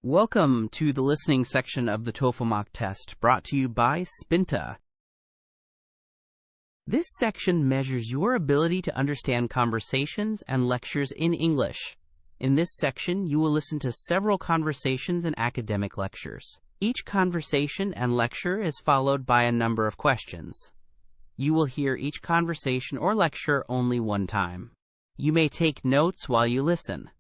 Welcome to the listening section of the TOEFL mock test, brought to you by Spinta. This section measures your ability to understand conversations and lectures in English. In this section, you will listen to several conversations and academic lectures. Each conversation and lecture is followed by a number of questions. You will hear each conversation or lecture only one time. You may take notes while you listen.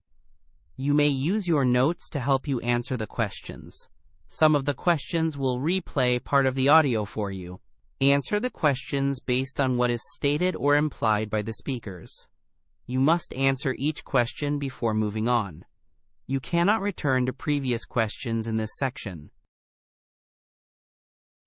You may use your notes to help you answer the questions. Some of the questions will replay part of the audio for you. Answer the questions based on what is stated or implied by the speakers. You must answer each question before moving on. You cannot return to previous questions in this section.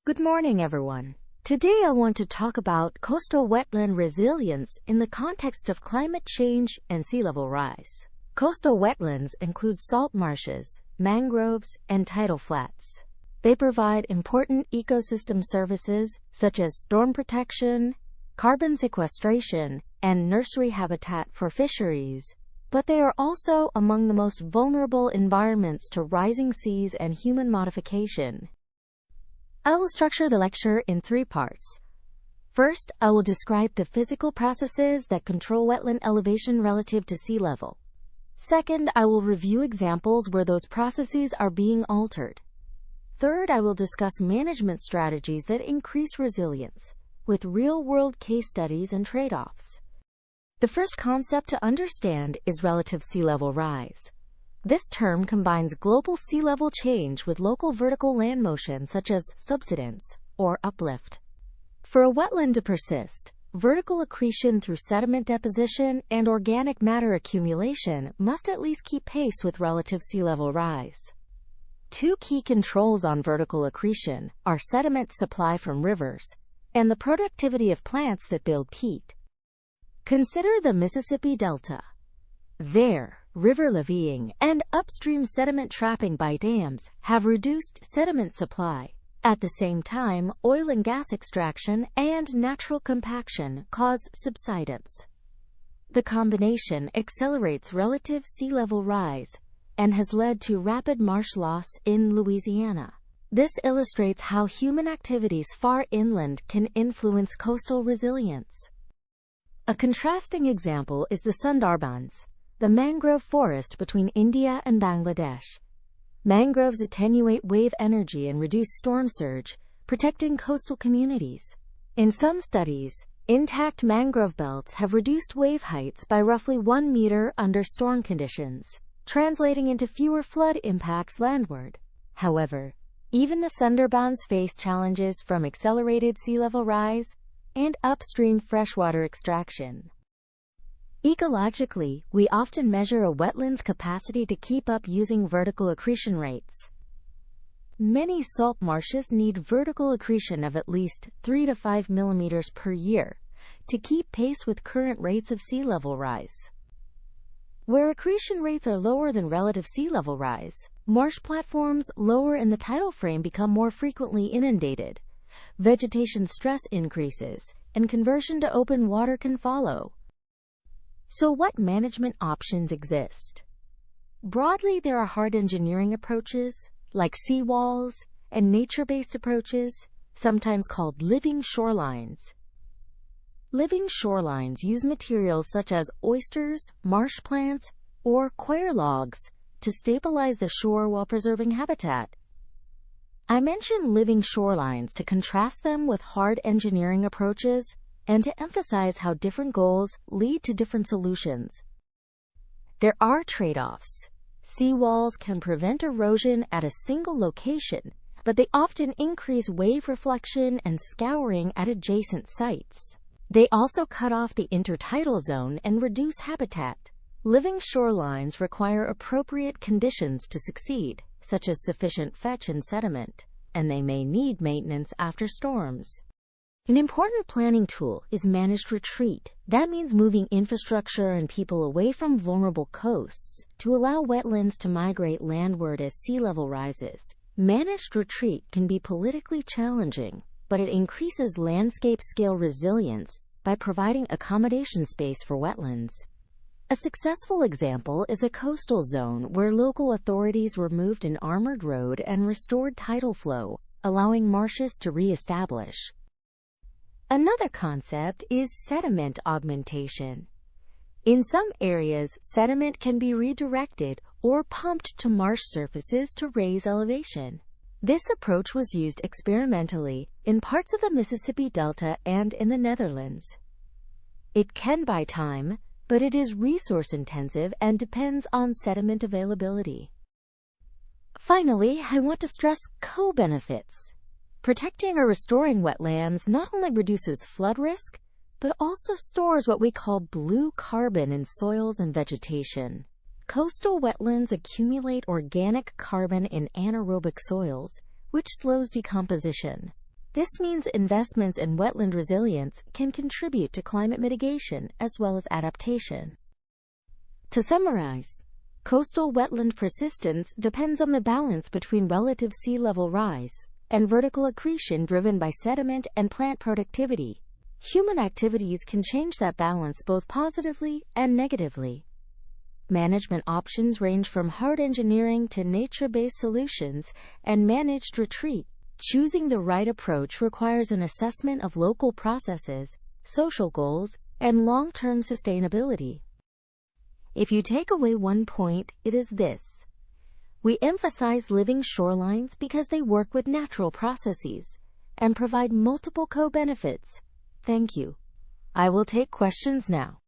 Good morning, everyone. Today I want to talk about coastal wetland resilience in the context of climate change and sea level rise. Coastal wetlands include salt marshes, mangroves, and tidal flats. They provide important ecosystem services such as storm protection, carbon sequestration, and nursery habitat for fisheries, but they are also among the most vulnerable environments to rising seas and human modification. I will structure the lecture in 3 parts. First, I will describe the physical processes that control wetland elevation relative to sea level. Second, I will review examples where those processes are being altered. Third, I will discuss management strategies that increase resilience, with real-world case studies and trade-offs. The first concept to understand is relative sea level rise. This term combines global sea level change with local vertical land motion such as subsidence or uplift. For a wetland to persist, vertical accretion through sediment deposition and organic matter accumulation must at least keep pace with relative sea level rise. 2 key controls on vertical accretion are sediment supply from rivers and the productivity of plants that build peat. Consider the Mississippi Delta. There, river leveeing and upstream sediment trapping by dams have reduced sediment supply. At the same time, oil and gas extraction and natural compaction cause subsidence. The combination accelerates relative sea level rise and has led to rapid marsh loss in Louisiana. This illustrates how human activities far inland can influence coastal resilience. A contrasting example is the Sundarbans, the mangrove forest between India and Bangladesh. Mangroves attenuate wave energy and reduce storm surge, protecting coastal communities. In some studies, intact mangrove belts have reduced wave heights by roughly 1 meter under storm conditions, translating into fewer flood impacts landward. However, even the Sundarbans face challenges from accelerated sea level rise and upstream freshwater extraction. Ecologically, we often measure a wetland's capacity to keep up using vertical accretion rates. Many salt marshes need vertical accretion of at least 3 to 5 millimeters per year to keep pace with current rates of sea level rise. Where accretion rates are lower than relative sea level rise, marsh platforms lower in the tidal frame become more frequently inundated. Vegetation stress increases, and conversion to open water can follow. So what management options exist? Broadly, there are hard engineering approaches, like seawalls, and nature-based approaches, sometimes called living shorelines. Living shorelines use materials such as oysters, marsh plants, or coir logs to stabilize the shore while preserving habitat. I mention living shorelines to contrast them with hard engineering approaches and to emphasize how different goals lead to different solutions. There are trade-offs. Seawalls can prevent erosion at a single location, but they often increase wave reflection and scouring at adjacent sites. They also cut off the intertidal zone and reduce habitat. Living shorelines require appropriate conditions to succeed, such as sufficient fetch and sediment, and they may need maintenance after storms. An important planning tool is managed retreat. That means moving infrastructure and people away from vulnerable coasts to allow wetlands to migrate landward as sea level rises. Managed retreat can be politically challenging, but it increases landscape-scale resilience by providing accommodation space for wetlands. A successful example is a coastal zone where local authorities removed an armored road and restored tidal flow, allowing marshes to re-establish. Another concept is sediment augmentation. In some areas, sediment can be redirected or pumped to marsh surfaces to raise elevation. This approach was used experimentally in parts of the Mississippi Delta and in the Netherlands. It can buy time, but it is resource-intensive and depends on sediment availability. Finally, I want to stress co-benefits. Protecting or restoring wetlands not only reduces flood risk, but also stores what we call blue carbon in soils and vegetation. Coastal wetlands accumulate organic carbon in anaerobic soils, which slows decomposition. This means investments in wetland resilience can contribute to climate mitigation as well as adaptation. To summarize, coastal wetland persistence depends on the balance between relative sea level rise and vertical accretion driven by sediment and plant productivity. Human activities can change that balance both positively and negatively. Management options range from hard engineering to nature-based solutions and managed retreat. Choosing the right approach requires an assessment of local processes, social goals, and long-term sustainability. If you take away one point, it is this. We emphasize living shorelines because they work with natural processes and provide multiple co-benefits. Thank you. I will take questions now.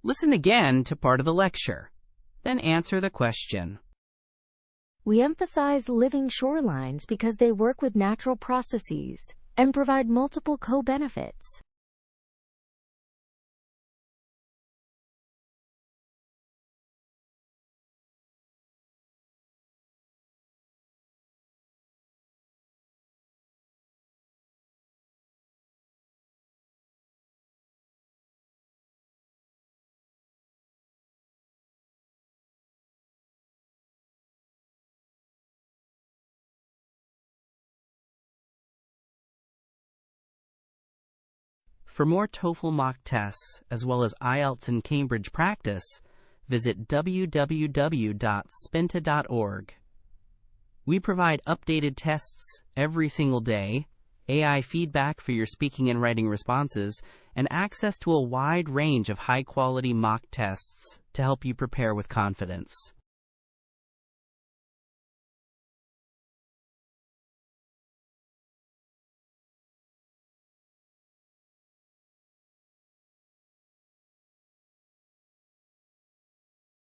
Listen again to part of the lecture, then answer the question. We emphasize living shorelines because they work with natural processes and provide multiple co-benefits. For more TOEFL mock tests, as well as IELTS and Cambridge practice, visit www.spinta.org. We provide updated tests every single day, AI feedback for your speaking and writing responses, and access to a wide range of high-quality mock tests to help you prepare with confidence.